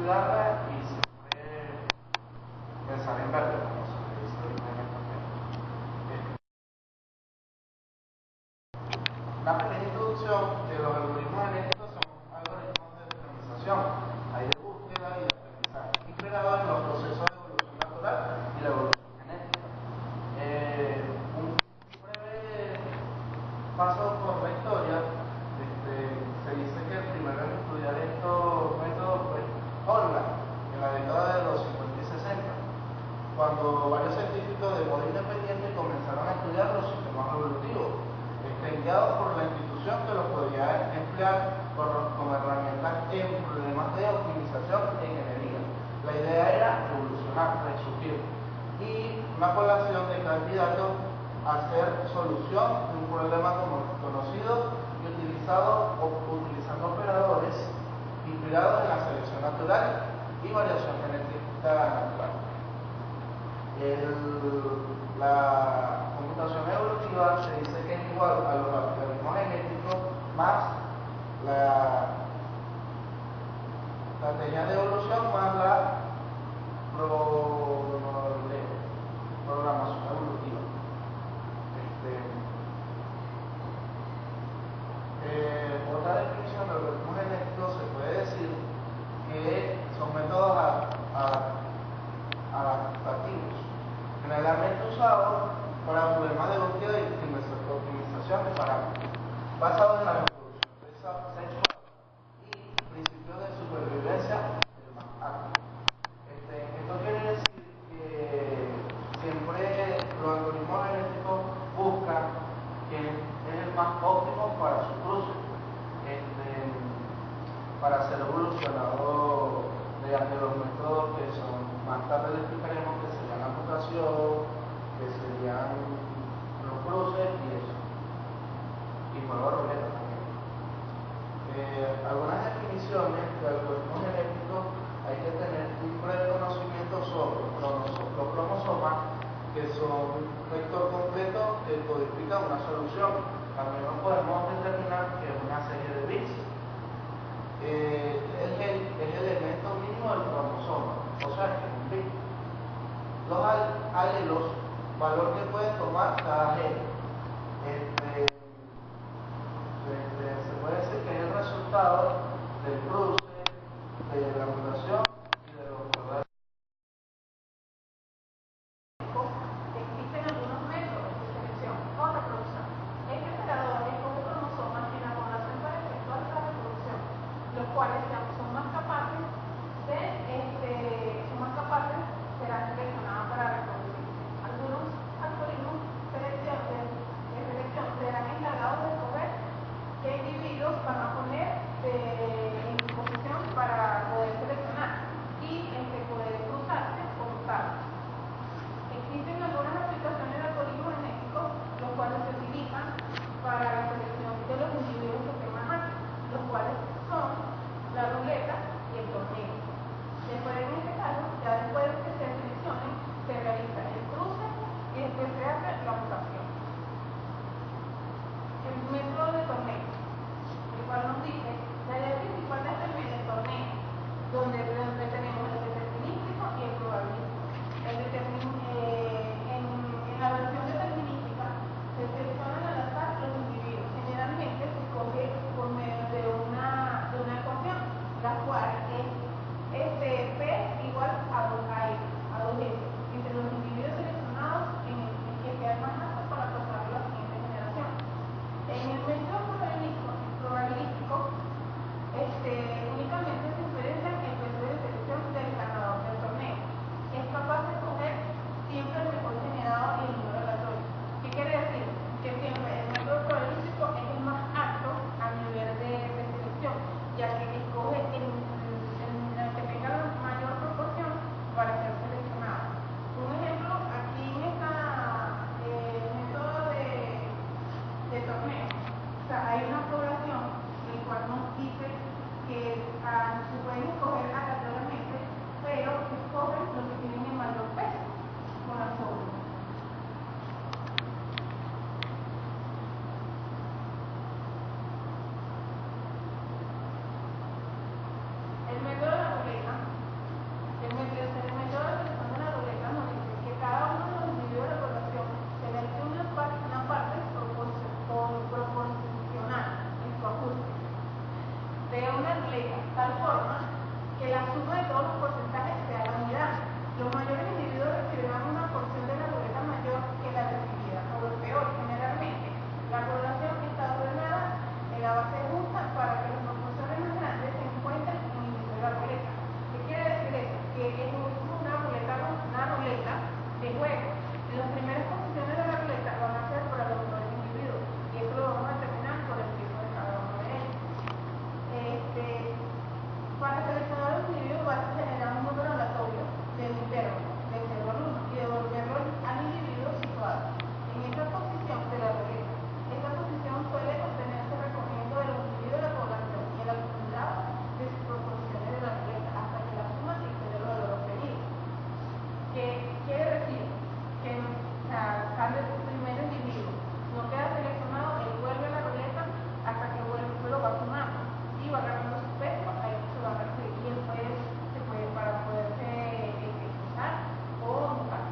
cuidarla y siempre pensar en verde, como se le dice ahorita en el papel. Una pequeña introducción de los algoritmos genéticos son algoritmos de optimización, hay de búsqueda y de aprendizaje, integrados en los procesos de evolución natural y la evolución genética. Un breve paso por la historia. Se dice que el primero en estudiar estos métodos fue Holland, en la década de los 50 y 60, cuando varios científicos de modo independiente comenzaron a estudiar los sistemas evolutivos, guiados por la institución que los podía emplear como herramientas en problemas de optimización e ingeniería. La idea era evolucionar, resurgir, y una población de candidatos a hacer solución de un problema conocido y utilizando operadores inspirados en la selección natural y variación genética natural. La computación evolutiva se dice que es igual a los algoritmos genéticos más la estrategia de evolución más la programación evolutiva. Otra definición de algoritmos genéticos se puede decir que son métodos adaptativos, generalmente usados para problemas de búsqueda y optimización de parámetros, basados en la reproducción sexual y principios de supervivencia del más apto. Esto quiere decir que siempre los algoritmos genéticos buscan que es el más óptimo para su cruce, para ser evolucionado mediante los métodos que son, más tarde les explicaremos, que serían la mutación, que serían los cruces y eso, y juego ruleta también. Algunas definiciones de algoritmos genéticos: hay que tener un breve conocimiento sobre los cromosomas, que son un vector completo que codifica una solución. También lo podemos determinar que es una serie de bits. Es el elemento mínimo del cromosoma, o sea, que es un bit. Los alelos, valor que puede tomar cada gen. Se puede decir que es el resultado del cruce, de la mutación y de los valores. Existen algunos métodos de selección o reproducción. Este operador escoge cromosomas en la población para efectuar la reproducción, los cuales son más capaces serán seleccionados para reproducir. Algunos algoritmos de selección serán encargados de escoger qué individuos van a poner en disposición para poder seleccionar y poder cruzarse o cruzarse. Existen algunas aplicaciones de algoritmos genéticos, los cuales se utilizan para la selección de los individuos que estén más altos, los cuales son la ruleta y el torneo. Después, en este caso, ya después de que se seleccionen, se realiza el cruce y después se hace la mutación. El método de torneo, el cual nos dice la idea principal de este torneo, donde tenemos el determinístico y el probabilístico. En la versión determinística se seleccionan al azar los individuos. Generalmente se escoge por medio de una ecuación, la cual es P igual a 2S, entre los individuos seleccionados en que sea el más alto para pasar a la siguiente generación. En el método probabilístico, únicamente se diferencia el método de selección del ganador del torneo. Es capaz de escoger siempre el mejor generado y el número aleatorio. ¿Qué quiere decir? Que siempre el método probabilístico es el más alto a nivel de selección, ya que escoge el que tenga la mayor proporción para ser seleccionado. suma de todos los porcentajes sea la unidad. Los mayores individuos recibirán una porción de la ruleta mayor que la recibida, o los peores. Generalmente, la población está ordenada en la base justa para que las proporciones más grandes se encuentren en el inicio de la ruleta. ¿Qué quiere decir eso? Que es una ruleta de juego. Las primeras posiciones de la ruleta van a ser para los mejores individuos, y eso lo vamos a determinar por el peso de cada uno de ellos. Para seleccionar los individuos vas a generar un número aleatorio del interno, de 0 al 1, y devolverlo al individuo situado en esa posición de la ruleta. Esta posición suele obtenerse recogiendo de los individuos de la población y el acumulado de sus proporciones de la ruleta hasta que la suma se excede el valor obtenido. ¿Qué quiere decir? Que sale el primer individuo, no queda seleccionado, él vuelve a la ruleta hasta que lo va sumando y va ganando su peso, ahí se va a recibir y después se puede para poderse usar o usar.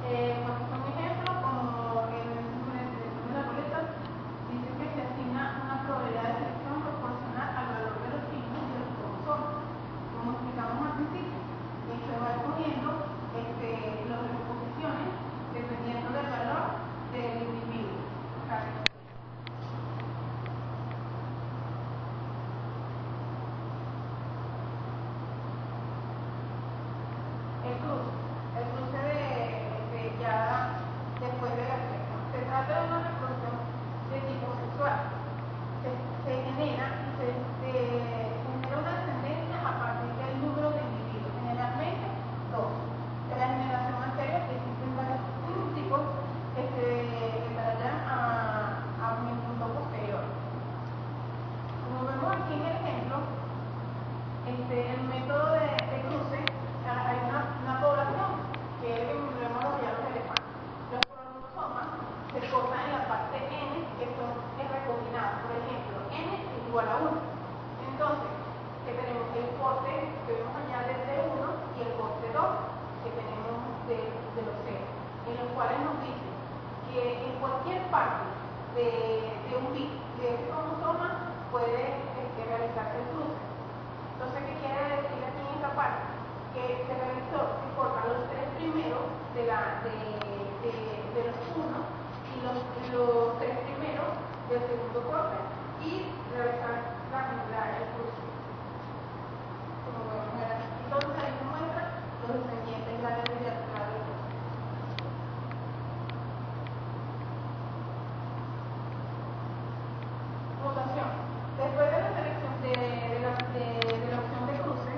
Por ejemplo, como en la ruleta dice que se asigna una probabilidad de selección proporcional al valor de los signos y de los cromosomas. Como explicamos al principio, se va escogiendo las posiciones dependiendo del valor del individuo. El cruce ya después de la selección. Se trata de una reproducción de tipo sexual. Se genera una descendencia a partir del número de individuos, generalmente 2. De la generación anterior existen varios tipos que se desarrollan a un punto posterior. Como vemos aquí en el ejemplo, el método de cruce, hay una población que es el emblema de los elefantes. Los cromosomas se cortan en la parte N, que es recombinada. Por ejemplo, N es igual a 1. Entonces, que tenemos el corte que vemos allá del D1 y el corte 2 que tenemos de los 0, en los cuales nos dice que en cualquier parte de un bit de ese cromosoma puede realizarse el cruce. Entonces, ¿qué quiere decir aquí en esta parte? Que se cortan los 3 primeros de los 1 y los 3 primeros del segundo corte y realizar el cruce. Como podemos ver aquí. Entonces ahí se muestra los descendientes grandes de la cruce. Mutación. Después de la selección de la opción de cruce,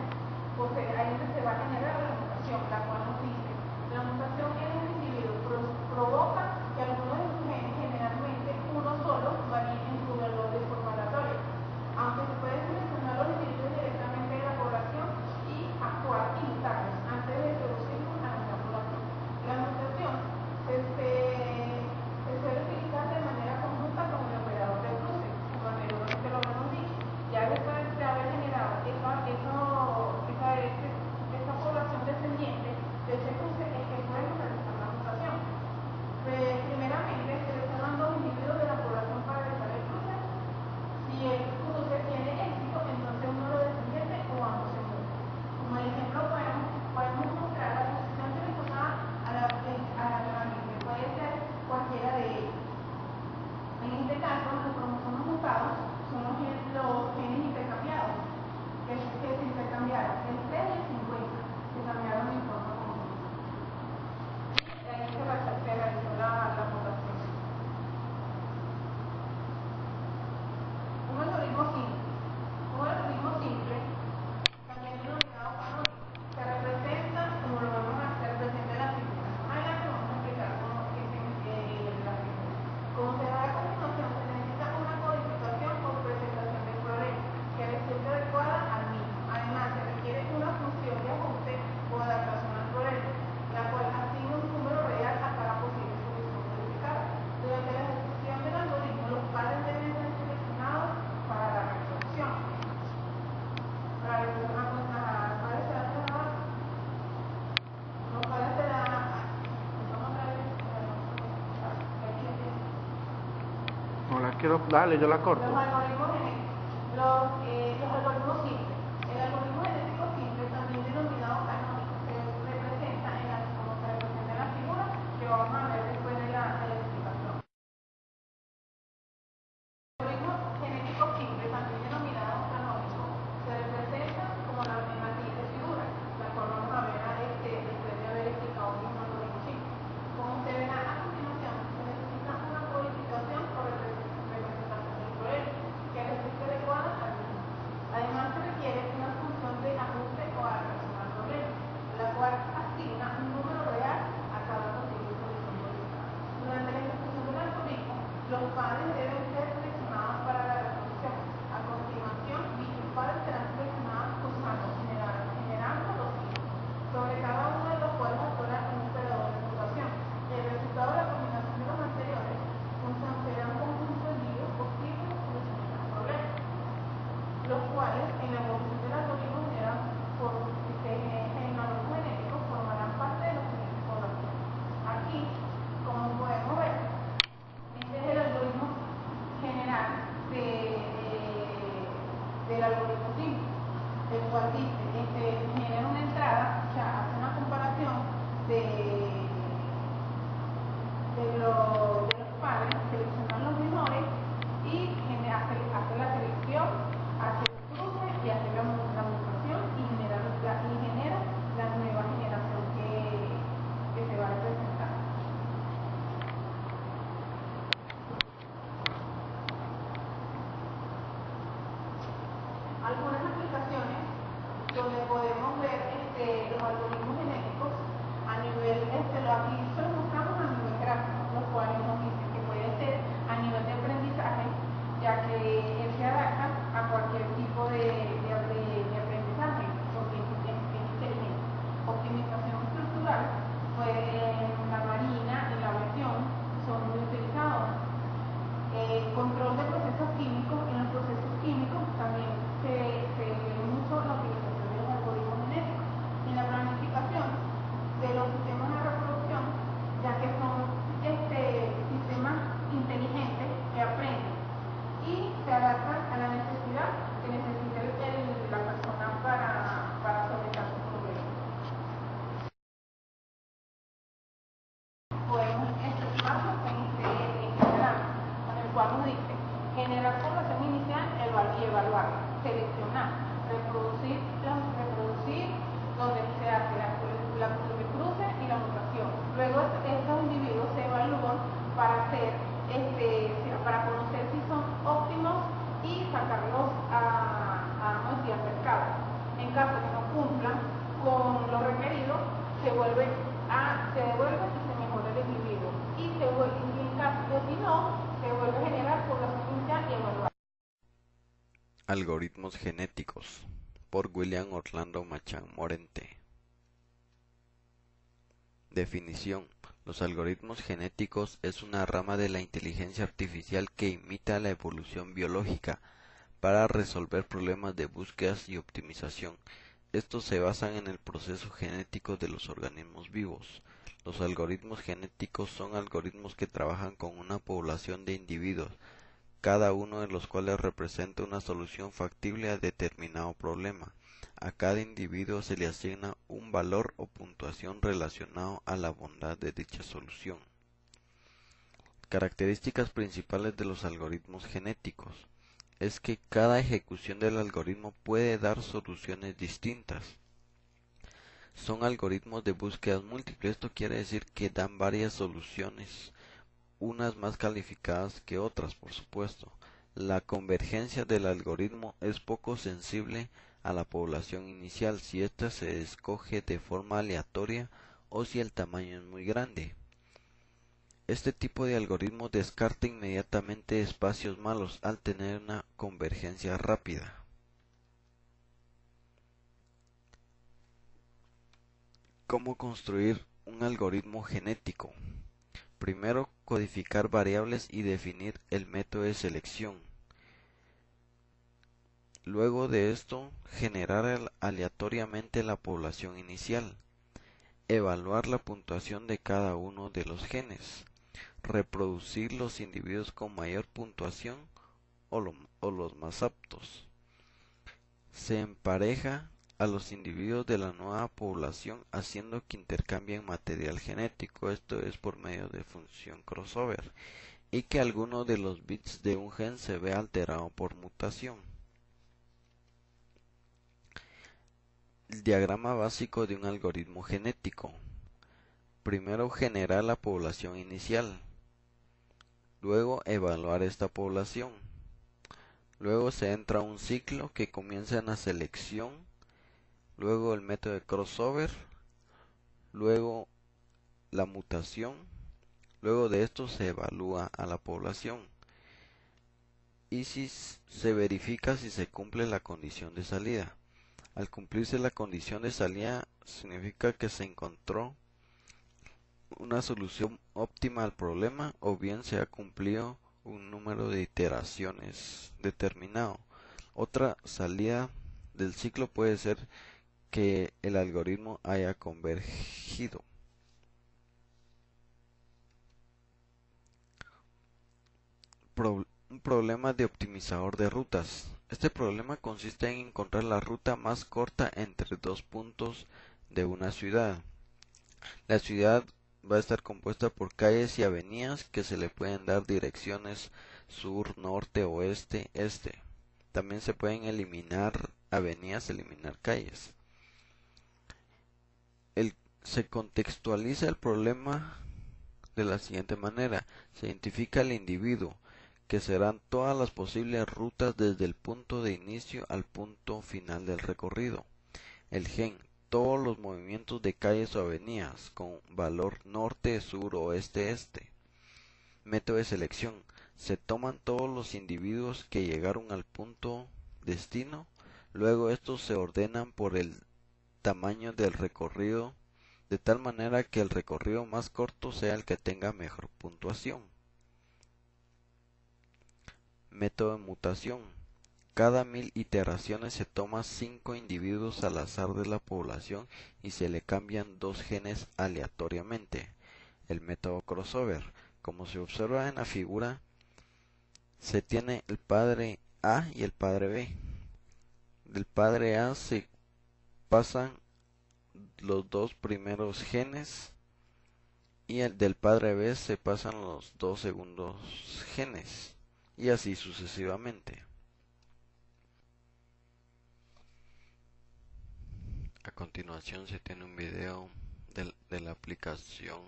pues ahí se va a generar la mutación, la cual nos dice, la mutación en un individuo provoca que algunos de sus genes, generalmente uno solo, Dale, yo la corto. Los algoritmos genéticos. Los algoritmos simples. El algoritmo genético simple, también denominado canónico, se representa como se representa en la figura que vamos a ver después de la explicación. El algoritmo genético simple, también denominado canónico, se representa como en la siguiente figura, la cual vamos a ver después de haber explicado un algoritmo simple. Como se verá a continuación, se necesita una codificación o representación del problema que resulte adecuada al mismo. Además, se requiere una función de ajuste o adaptación al problema, la cual asigna un número real a cada posible solución posible. Durante la ejecución del algoritmo, los padres deben ser seleccionados para la resolución. A continuación, dichos padres serán seleccionados usando generando los hijos, sobre cada uno de los cuales actúa un operador de computación. El resultado de la combinación de los anteriores será un conjunto de individuos posibles de solucionar el problema, los cuales en la evolución del algoritmo genético formarán parte de los siguientes poblaciones. Aquí, como podemos ver, este es el algoritmo general del algoritmo simple, el cual dice, genera una entrada, o sea, hace una comparación de los padres, seleccionan los menores y hace la selección, hace el cruce y hace la mutación y genera la nueva generación que se va a representar. Algunas aplicaciones donde podemos ver los algoritmos genéticos a nivel, aquí se los mostramos a nivel gráfico, los cuales nos dicen que puede ser a nivel de aprendizaje, ya que él se adapta a cualquier tipo de aprendizaje, porque es inteligente. Optimización estructural, pues en la marina, en la aviación, son muy utilizados. Control de procesos químicos, en los procesos químicos también se ve mucho la utilización de los algoritmos genéticos. En la planificación de los sistemas de reproducción, ya que son sistemas inteligentes que aprenden y se adaptan a la necesidad que necesita la persona para solventar su problema. Podemos expresarlo en diagrama, con el cual nos dice generar población inicial y evaluarla, seleccionar, reproducir donde se hace el cruce y la mutación. Luego estos individuos se evalúan para conocer si son óptimos y sacarlos al mercado. En caso de que no cumplan con lo requerido, se devuelve y se mejora el individuo. Y en caso de si no, se vuelve a generar población inicial y evaluar. Algoritmos genéticos, por William Orlando Machán Morente. Definición: los algoritmos genéticos es una rama de la inteligencia artificial que imita la evolución biológica para resolver problemas de búsquedas y optimización. Estos se basan en el proceso genético de los organismos vivos. Los algoritmos genéticos son algoritmos que trabajan con una población de individuos, cada uno de los cuales representa una solución factible a determinado problema. A cada individuo se le asigna un valor o puntuación relacionado a la bondad de dicha solución. Características principales de los algoritmos genéticos es que cada ejecución del algoritmo puede dar soluciones distintas. Son algoritmos de búsquedas múltiples. Esto quiere decir que dan varias soluciones, unas más calificadas que otras, por supuesto. La convergencia del algoritmo es poco sensible a la población inicial si ésta se escoge de forma aleatoria o si el tamaño es muy grande. Este tipo de algoritmo descarta inmediatamente espacios malos al tener una convergencia rápida. ¿Cómo construir un algoritmo genético? Primero, codificar variables y definir el método de selección. Luego de esto, generar aleatoriamente la población inicial. Evaluar la puntuación de cada uno de los genes. reproducir los individuos con mayor puntuación o los más aptos. Se empareja a los individuos de la nueva población haciendo que intercambien material genético, esto es por medio de función crossover, y que alguno de los bits de un gen se vea alterado por mutación. El diagrama básico de un algoritmo genético. Primero generar la población inicial, luego evaluar esta población, luego se entra a un ciclo que comienza en la selección, luego el método de crossover, luego la mutación, luego de esto se evalúa a la población y si se verifica si se cumple la condición de salida. Al cumplirse la condición de salida significa que se encontró una solución óptima al problema o bien se ha cumplido un número de iteraciones determinado. Otra salida del ciclo puede ser que el algoritmo haya convergido. Un problema de optimizador de rutas. Este problema consiste en encontrar la ruta más corta entre dos puntos de una ciudad. La ciudad va a estar compuesta por calles y avenidas que se le pueden dar direcciones sur, norte, oeste, este. También se pueden eliminar avenidas, eliminar calles. Se contextualiza el problema de la siguiente manera. Se identifica el individuo, que serán todas las posibles rutas desde el punto de inicio al punto final del recorrido. El gen, todos los movimientos de calles o avenidas con valor norte, sur, oeste, este. Método de selección. Se toman todos los individuos que llegaron al punto destino, luego estos se ordenan por el tamaño del recorrido, de tal manera que el recorrido más corto sea el que tenga mejor puntuación. Método de mutación. Cada 1000 iteraciones se toma 5 individuos al azar de la población y se le cambian 2 genes aleatoriamente. El método crossover. Como se observa en la figura, se tiene el padre A y el padre B. Del padre A se pasan los 2 primeros genes y del padre B se pasan los 2 segundos genes y así sucesivamente. A continuación se tiene un video de la aplicación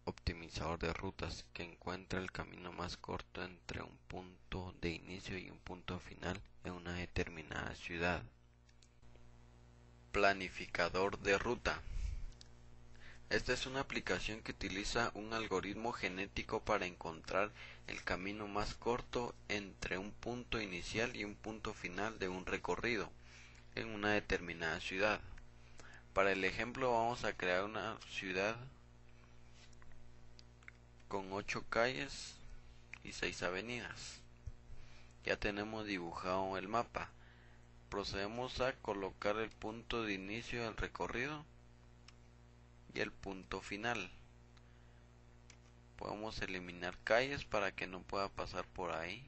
optimizador de rutas que encuentra el camino más corto entre un punto de inicio y un punto final en una determinada ciudad. Planificador de ruta. Esta es una aplicación que utiliza un algoritmo genético para encontrar el camino más corto entre un punto inicial y un punto final de un recorrido en una determinada ciudad. Para el ejemplo vamos a crear una ciudad con 8 calles y 6 avenidas. Ya tenemos dibujado el mapa. Procedemos a colocar el punto de inicio del recorrido y el punto final. Podemos eliminar calles para que no pueda pasar por ahí.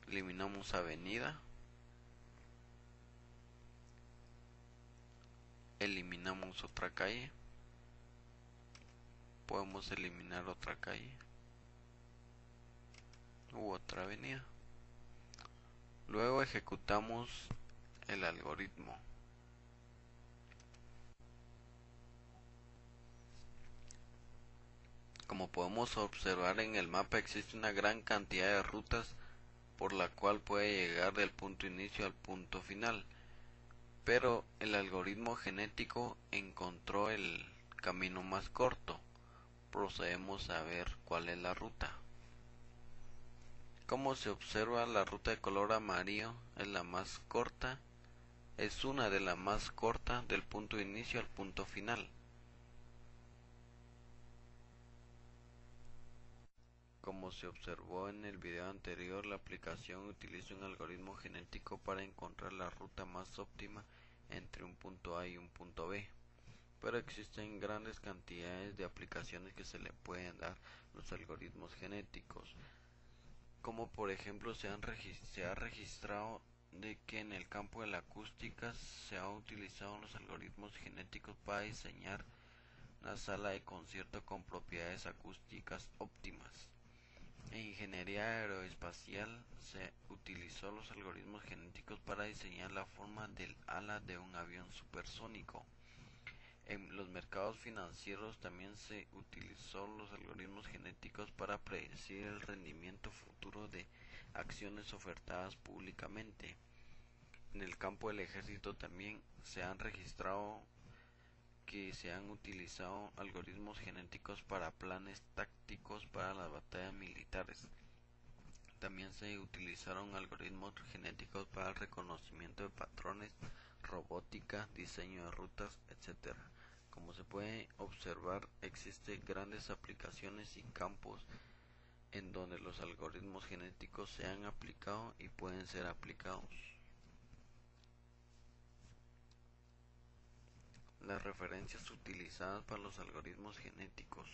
Eliminamos avenida. Eliminamos otra calle. Podemos eliminar otra calle u otra avenida. Luego ejecutamos el algoritmo. Como podemos observar en el mapa, existe una gran cantidad de rutas por la cual puede llegar del punto inicio al punto final, pero el algoritmo genético encontró el camino más corto. Procedemos a ver cuál es la ruta. Como se observa, la ruta de color amarillo es la más corta, es una de las más cortas del punto de inicio al punto final. Como se observó en el video anterior, la aplicación utiliza un algoritmo genético para encontrar la ruta más óptima entre un punto A y un punto B. pero existen grandes cantidades de aplicaciones que se le pueden dar los algoritmos genéticos, como por ejemplo se ha registrado de que en el campo de la acústica se han utilizado los algoritmos genéticos para diseñar una sala de concierto con propiedades acústicas óptimas. En ingeniería aeroespacial se utilizó los algoritmos genéticos para diseñar la forma del ala de un avión supersónico. En los mercados financieros también se utilizó los algoritmos genéticos para predecir el rendimiento futuro de acciones ofertadas públicamente. En el campo del ejército también se han registrado que se han utilizado algoritmos genéticos para planes tácticos para las batallas militares. También se utilizaron algoritmos genéticos para el reconocimiento de patrones, robótica, diseño de rutas, etc. Como se puede observar, existen grandes aplicaciones y campos en donde los algoritmos genéticos se han aplicado y pueden ser aplicados. Las referencias utilizadas para los algoritmos genéticos.